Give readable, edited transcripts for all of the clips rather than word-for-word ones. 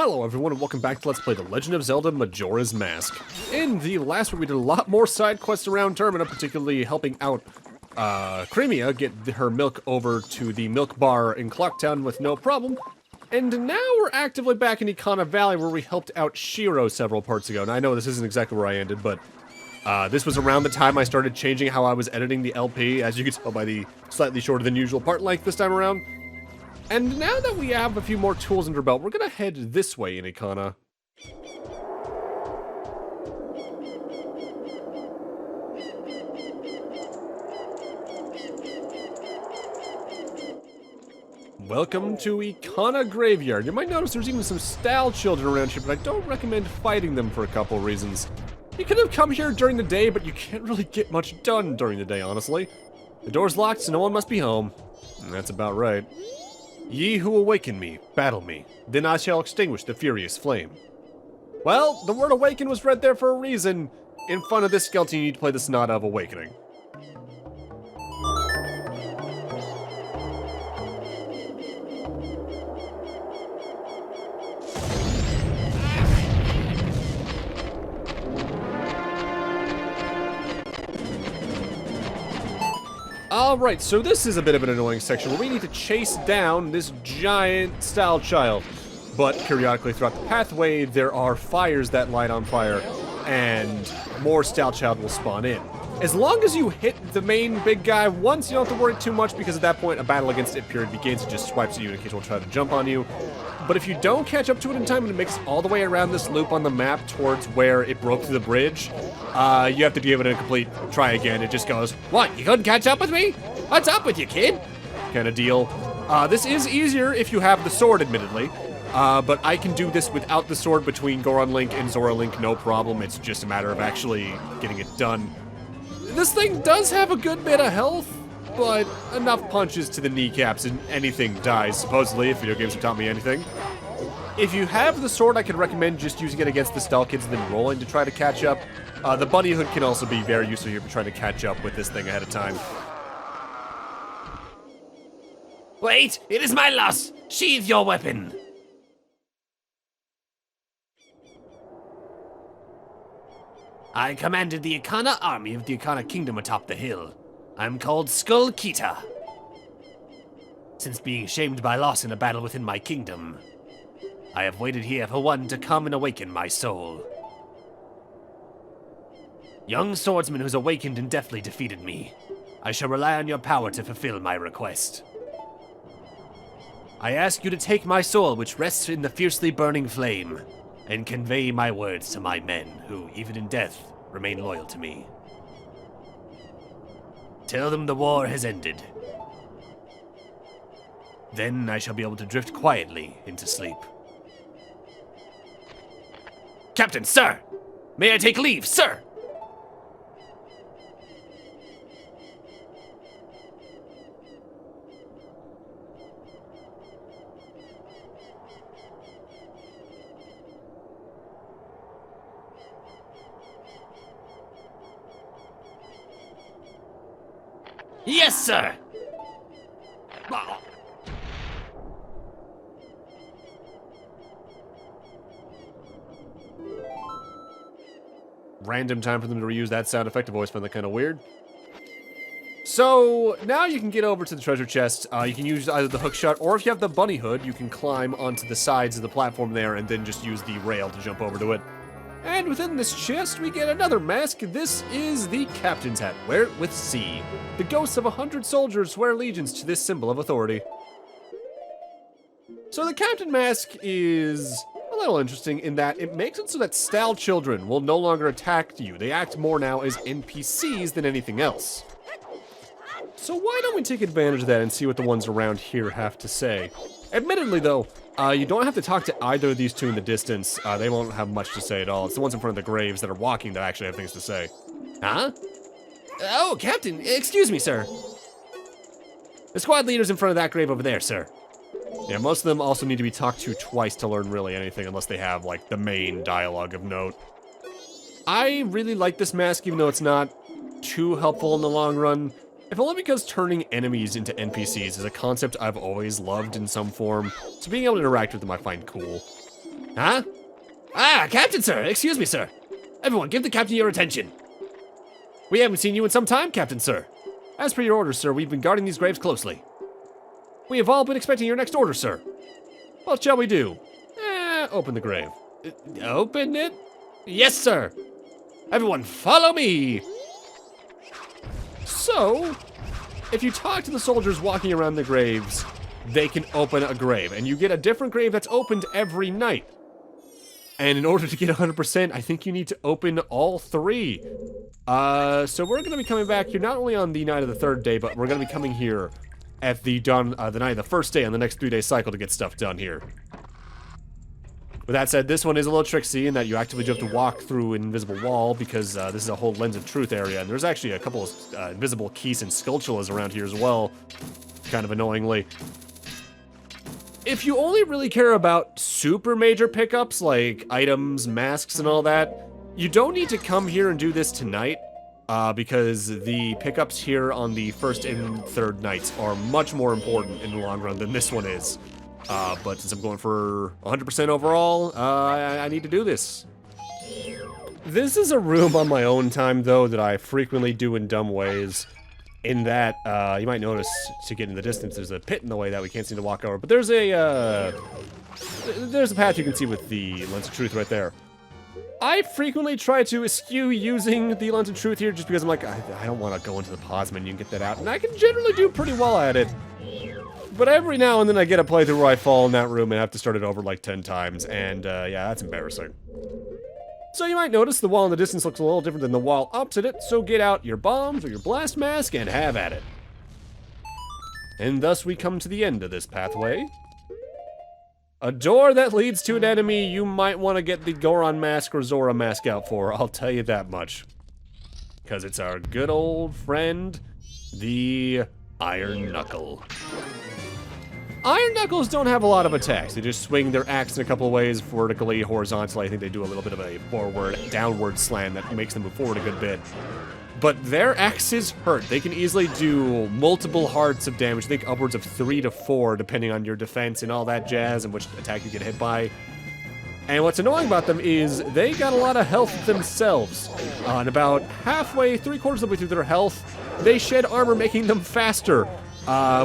Hello everyone and welcome back to Let's Play The Legend of Zelda Majora's Mask. In the last one we did a lot more side quests around Termina, particularly helping out Cremia get her milk over to the milk bar in Clocktown with no problem. And now we're actively back in Ikana Valley where we helped out Shiro several parts ago. And I know this isn't exactly where I ended, but this was around the time I started changing how I was editing the LP, as you can tell by the slightly shorter than usual part length this time around. And now that we have a few more tools under our belt, we're gonna head this way in Ikana. Welcome to Ikana Graveyard. You might notice there's even some style children around here, but I don't recommend fighting them for a couple reasons. You could have come here during the day, but you can't really get much done during the day, honestly. The door's locked, so no one must be home. And that's about right. Ye who awaken me, battle me, then I shall extinguish the furious flame. Well, the word awaken was read there for a reason. In front of this skeleton, you need to play the Sonata of Awakening. Alright, so this is a bit of an annoying section where we need to chase down this giant style child. But periodically throughout the pathway, there are fires that light on fire, and more style child will spawn in. As long as you hit the main big guy once, you don't have to worry too much, because at that point, a battle against it period begins. It just swipes at you in case it will try to jump on you. But if you don't catch up to it in time and it makes it all the way around this loop on the map towards where it broke through the bridge, you have to give it a complete try again. It just goes, "What, you couldn't catch up with me? What's up with you, kid?" kind of deal. This is easier if you have the sword, admittedly. But I can do this without the sword between Goron Link and Zora Link, no problem. It's just a matter of actually getting it done. This thing does have a good bit of health, but enough punches to the kneecaps and anything dies, supposedly, if video games have taught me anything. If you have the sword, I could recommend just using it against the stall kids and then rolling to try to catch up. The bunny hood can also be very useful here for trying to catch up with this thing ahead of time. Wait, it is my loss! Sheathe your weapon! I commanded the Ikana army of the Ikana kingdom atop the hill. I'm called Skull Kita. Since being shamed by loss in a battle within my kingdom, I have waited here for one to come and awaken my soul. Young swordsman who's awakened and deftly defeated me, I shall rely on your power to fulfill my request. I ask you to take my soul, which rests in the fiercely burning flame, and convey my words to my men, who, even in death, remain loyal to me. Tell them the war has ended. Then I shall be able to drift quietly into sleep. Captain, sir! May I take leave, sir? Yes, sir! Random time for them to reuse that sound effect. I've always found that kind of weird. So, now you can get over to the treasure chest. You can use either the hook shot, or if you have the bunny hood, you can climb onto the sides of the platform there and then just use the rail to jump over to it. And within this chest, we get another mask. This is the Captain's Hat. Wear it with C. The ghosts of 100 soldiers swear allegiance to this symbol of authority. So the Captain Mask is a little interesting in that it makes it so that style children will no longer attack you. They act more now as NPCs than anything else. So why don't we take advantage of that and see what the ones around here have to say? Admittedly, though, you don't have to talk to either of these two in the distance. They won't have much to say at all. It's the ones in front of the graves that are walking that actually have things to say. Huh? Oh, Captain, excuse me, sir. The squad leader's in front of that grave over there, sir. Yeah, most of them also need to be talked to twice to learn really anything, unless they have, like, the main dialogue of note. I really like this mask, even though it's not too helpful in the long run. If only because turning enemies into NPCs is a concept I've always loved in some form, so being able to interact with them I find cool. Huh? Ah, Captain, sir! Excuse me, sir. Everyone, give the captain your attention. We haven't seen you in some time, Captain, sir. As per your orders, sir, we've been guarding these graves closely. We have all been expecting your next order, sir. What shall we do? Open the grave. Open it? Yes, sir. Everyone, follow me. So, if you talk to the soldiers walking around the graves, they can open a grave, and you get a different grave that's opened every night. And in order to get 100%, I think you need to open all 3. So we're going to be coming back here not only on the night of the 3rd day, but we're going to be coming here at the night of the 1st day on the next 3-day cycle to get stuff done here. With that said, this one is a little tricksy in that you actively do have to walk through an invisible wall because this is a whole Lens of Truth area, and there's actually a couple of invisible keys and sculptulas around here as well, kind of annoyingly. If you only really care about super major pickups like items, masks, and all that, you don't need to come here and do this tonight because the pickups here on the 1st and 3rd nights are much more important in the long run than this one is. But since I'm going for 100% overall, I need to do this. This is a room on my own time, though, that I frequently do in dumb ways. In that, you might notice, to get in the distance, there's a pit in the way that we can't seem to walk over. But there's a path you can see with the Lens of Truth right there. I frequently try to eschew using the Lens of Truth here just because I'm like, I don't want to go into the pause menu and get that out. And I can generally do pretty well at it. But every now and then I get a playthrough where I fall in that room and have to start it over like 10 times. And, yeah, that's embarrassing. So you might notice the wall in the distance looks a little different than the wall opposite it, so get out your bombs or your blast mask and have at it. And thus we come to the end of this pathway. A door that leads to an enemy you might want to get the Goron mask or Zora mask out for, I'll tell you that much. Because it's our good old friend, the Iron Knuckle. Iron Knuckles don't have a lot of attacks. They just swing their axe in a couple of ways, vertically, horizontally. I think they do a little bit of a forward, downward slam that makes them move forward a good bit. But their axes hurt. They can easily do multiple hearts of damage. I think upwards of 3 to 4, depending on your defense and all that jazz and which attack you get hit by. And what's annoying about them is they got a lot of health themselves. And about halfway, 3/4 of the way through their health, they shed armor, making them faster.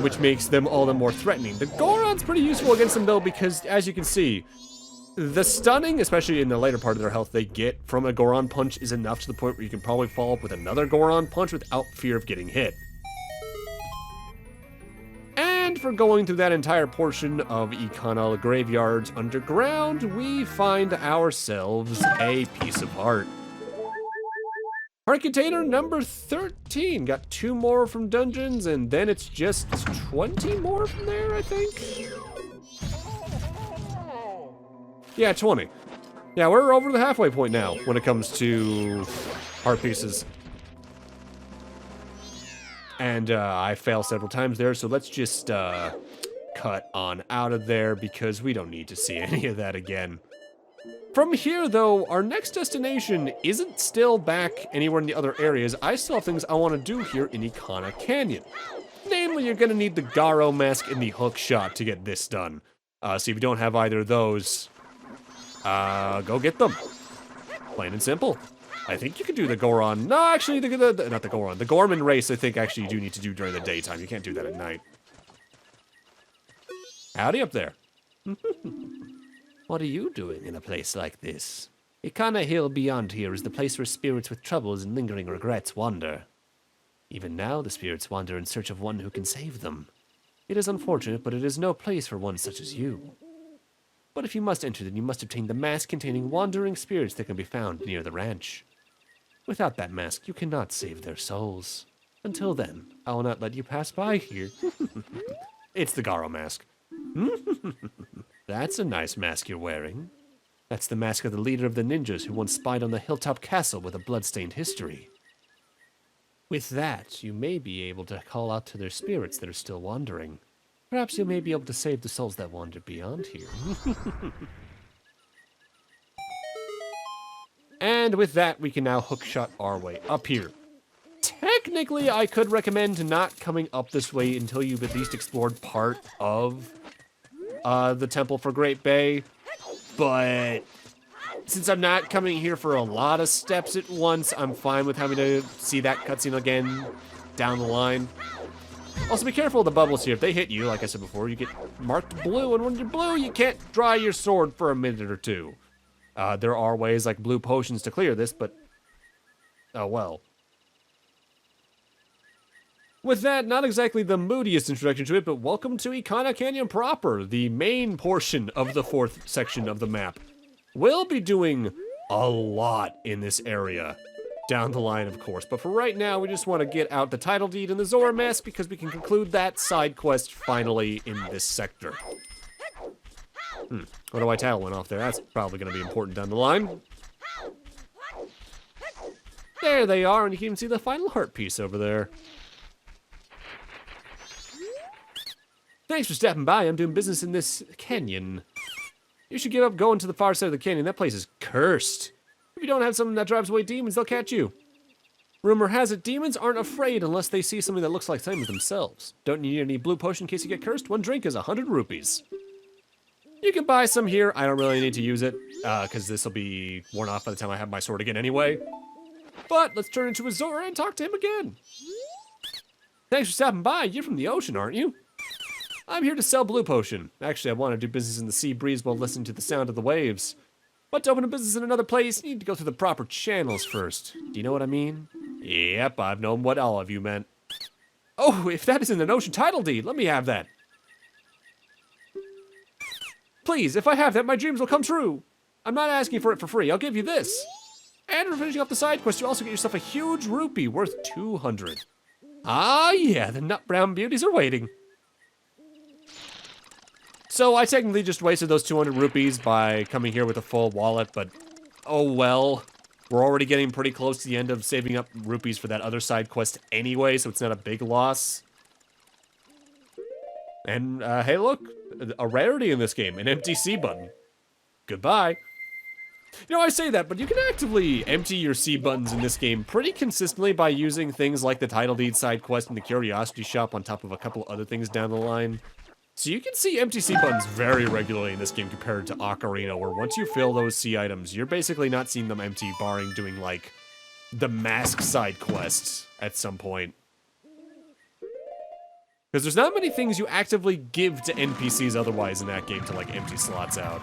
Which makes them all the more threatening. The Goron's pretty useful against them, though, because, as you can see, the stunning, especially in the later part of their health they get from a Goron punch, is enough to the point where you can probably follow up with another Goron punch without fear of getting hit. And for going through that entire portion of Ikana Graveyards underground, we find ourselves a piece of art. Heart container number 13. Got 2 more from dungeons, and then it's just 20 more from there, I think? Yeah, 20. Yeah, we're over the halfway point now when it comes to heart pieces. And I fail several times there, so let's just cut on out of there because we don't need to see any of that again. From here, though, our next destination isn't still back anywhere in the other areas. I still have things I want to do here in Ikana Canyon. Namely, you're going to need the Garo mask and the hook shot to get this done. So if you don't have either of those, go get them. Plain and simple. I think you can do the Goron. No, actually, not the Goron. The Gorman race, I think, actually, you do need to do during the daytime. You can't do that at night. Howdy up there. What are you doing in a place like this? Ikana Hill beyond here is the place where spirits with troubles and lingering regrets wander. Even now, the spirits wander in search of one who can save them. It is unfortunate, but it is no place for one such as you. But if you must enter, then you must obtain the mask containing wandering spirits that can be found near the ranch. Without that mask, you cannot save their souls. Until then, I will not let you pass by here. It's the Garo mask. That's a nice mask you're wearing. That's the mask of the leader of the ninjas who once spied on the hilltop castle with a blood-stained history. With that, you may be able to call out to their spirits that are still wandering. Perhaps you may be able to save the souls that wander beyond here. And with that, we can now hookshot our way up here. Technically, I could recommend not coming up this way until you've at least explored part of the Temple for Great Bay. But since I'm not coming here for a lot of steps at once, I'm fine with having to see that cutscene again down the line. Also, be careful of the bubbles here. If they hit you, like I said before, you get marked blue, and when you're blue, you can't dry your sword for a minute or two. There are ways like blue potions to clear this, but oh well. With that, not exactly the moodiest introduction to it, but welcome to Ikana Canyon proper, the main portion of the 4th section of the map. We'll be doing a lot in this area. Down the line, of course. But for right now, we just want to get out the title deed and the Zora mess because we can conclude that side quest finally in this sector. What do I title went off there? That's probably going to be important down the line. There they are, and you can even see the final heart piece over there. Thanks for stopping by. I'm doing business in this canyon. You should give up going to the far side of the canyon. That place is cursed. If you don't have something that drives away demons, they'll catch you. Rumor has it demons aren't afraid unless they see something that looks like same as themselves. Don't you need any blue potion in case you get cursed? One drink is 100 rupees. You can buy some here. I don't really need to use it, because this will be worn off by the time I have my sword again anyway. But let's turn into a Zora and talk to him again. Thanks for stopping by. You're from the ocean, aren't you? I'm here to sell blue potion. Actually, I want to do business in the sea breeze while listening to the sound of the waves. But to open a business in another place, you need to go through the proper channels first. Do you know what I mean? Yep, I've known what all of you meant. Oh, if that isn't an ocean title deed, let me have that. Please, if I have that, my dreams will come true. I'm not asking for it for free, I'll give you this. And for finishing off the side quest, you also get yourself a huge rupee worth 200. Ah yeah, the nut brown beauties are waiting. So I technically just wasted those 200 rupees by coming here with a full wallet, but oh well. We're already getting pretty close to the end of saving up rupees for that other side quest anyway, so it's not a big loss. And hey look, a rarity in this game, an empty C button. Goodbye. You know, I say that, but you can actively empty your C buttons in this game pretty consistently by using things like the title deed side quest and the curiosity shop on top of a couple other things down the line. So you can see empty C buttons very regularly in this game compared to Ocarina, where once you fill those C items, you're basically not seeing them empty, barring doing, like, the mask side quest at some point. Because there's not many things you actively give to NPCs otherwise in that game to, like, empty slots out.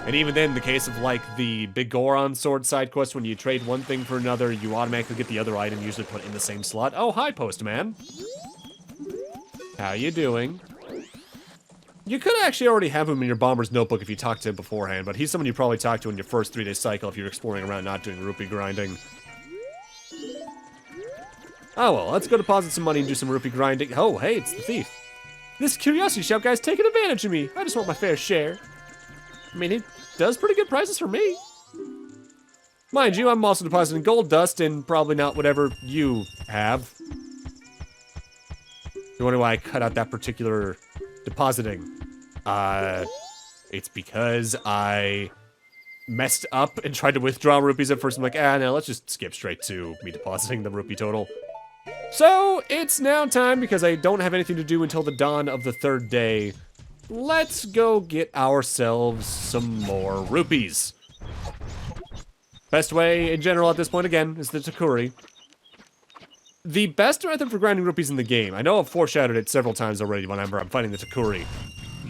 And even then, in the case of, like, the Big Goron sword side quest, when you trade one thing for another, you automatically get the other item usually put in the same slot. Oh, hi, Postman. How you doing? You could actually already have him in your bomber's notebook if you talked to him beforehand, but he's someone you probably talked to in your first 3-day cycle if you're exploring around not doing rupee grinding. Oh well, let's go deposit some money and do some rupee grinding. Oh, hey, it's the thief. This curiosity shop guy's taking advantage of me. I just want my fair share. I mean, he does pretty good prices for me. Mind you, I'm also depositing gold dust and probably not whatever you have. You wonder why I cut out that particular depositing? It's because I messed up and tried to withdraw rupees at first. I'm like, no, let's just skip straight to me depositing the rupee total. So, it's now time, because I don't have anything to do until the dawn of the 3rd day. Let's go get ourselves some more rupees. Best way, in general, at this point, again, is the Takuri. The best method for grinding rupees in the game, I know I've foreshadowed it several times already whenever I'm fighting the Takuri,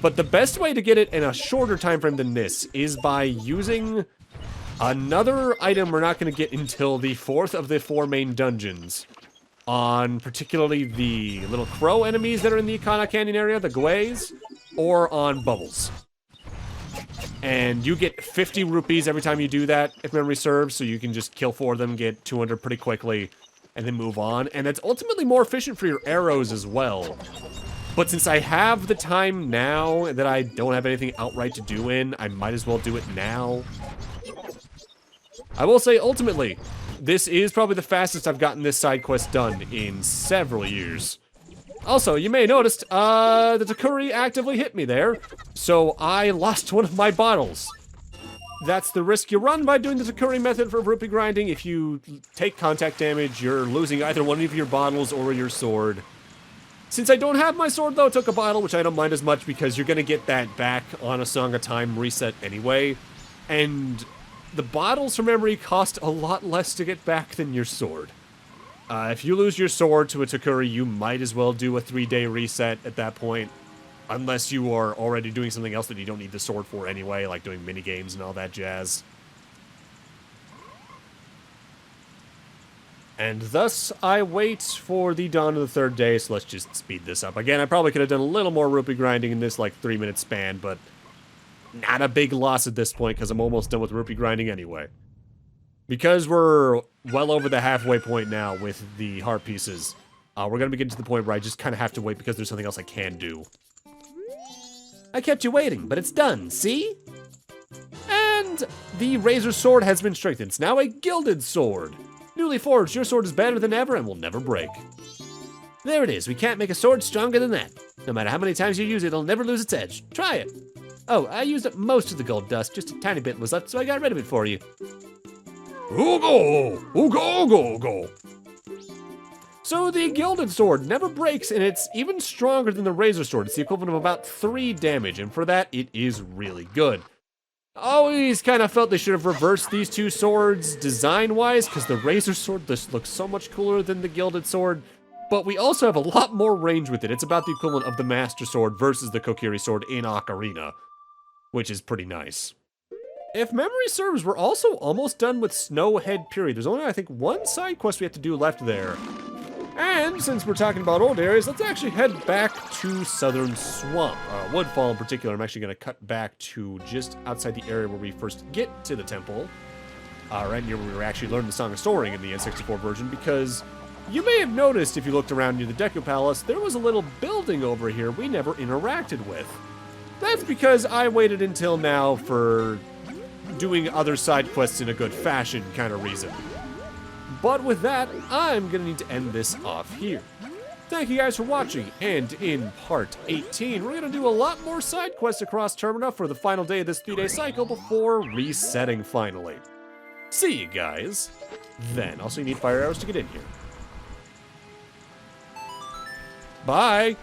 but the best way to get it in a shorter time frame than this is by using another item we're not going to get until the 4th of the 4 main dungeons, on particularly the little crow enemies that are in the Ikana Canyon area, the Gways, or on bubbles. And you get 50 rupees every time you do that, if memory serves, so you can just kill 4 of them, get 200 pretty quickly, and then move on. And that's ultimately more efficient for your arrows as well. But since I have the time now that I don't have anything outright to do in, I might as well do it now. I will say, ultimately, this is probably the fastest I've gotten this side quest done in several years. Also, you may have noticed, the Takuri actively hit me there, so I lost one of my bottles. That's the risk you run by doing the Takuri method for rupee grinding. If you take contact damage, you're losing either one of your bottles or your sword. Since I don't have my sword, though, I took a bottle, which I don't mind as much because you're going to get that back on a Song of Time reset anyway. And the bottles, from memory, cost a lot less to get back than your sword. If you lose your sword to a Takuri, you might as well do a 3-day reset at that point. Unless you are already doing something else that you don't need the sword for anyway, like doing minigames and all that jazz. And thus, I wait for the dawn of the 3rd day, so let's just speed this up. Again, I probably could have done a little more rupee grinding in this, like, 3-minute span, but not a big loss at this point, because I'm almost done with rupee grinding anyway. Because we're well over the halfway point now with the heart pieces, we're going to be getting to the point where I just kind of have to wait because there's something else I can do. I kept you waiting, but it's done, see? And the razor sword has been strengthened. It's now a gilded sword. Newly forged, your sword is better than ever and will never break. There it is. We can't make a sword stronger than that. No matter how many times you use it, it'll never lose its edge. Try it. Oh, I used up most of the gold dust. Just a tiny bit was left, so I got rid of it for you. Oogo! Oogo, go, go. So the gilded sword never breaks, and it's even stronger than the razor sword. It's the equivalent of about 3 damage, and for that, it is really good. Always kind of felt they should have reversed these two swords design-wise, because the razor sword just looks so much cooler than the gilded sword, but we also have a lot more range with it. It's about the equivalent of the Master Sword versus the Kokiri Sword in Ocarina, which is pretty nice. If memory serves, we're also almost done with Snowhead Period. There's only, I think, 1 side quest we have to do left there. And since we're talking about old areas, let's actually head back to Southern Swamp. Woodfall in particular, I'm actually going to cut back to just outside the area where we first get to the temple. Right near where we actually learned the Song of Soaring in the N64 version, because you may have noticed if you looked around near the Deku Palace, there was a little building over here we never interacted with. That's because I waited until now for doing other side quests in a good fashion kind of reason. But with that, I'm going to need to end this off here. Thank you guys for watching, and in part 18, we're going to do a lot more side quests across Termina for the final day of this 3-day cycle before resetting finally. See you guys then. Also, you need fire arrows to get in here. Bye!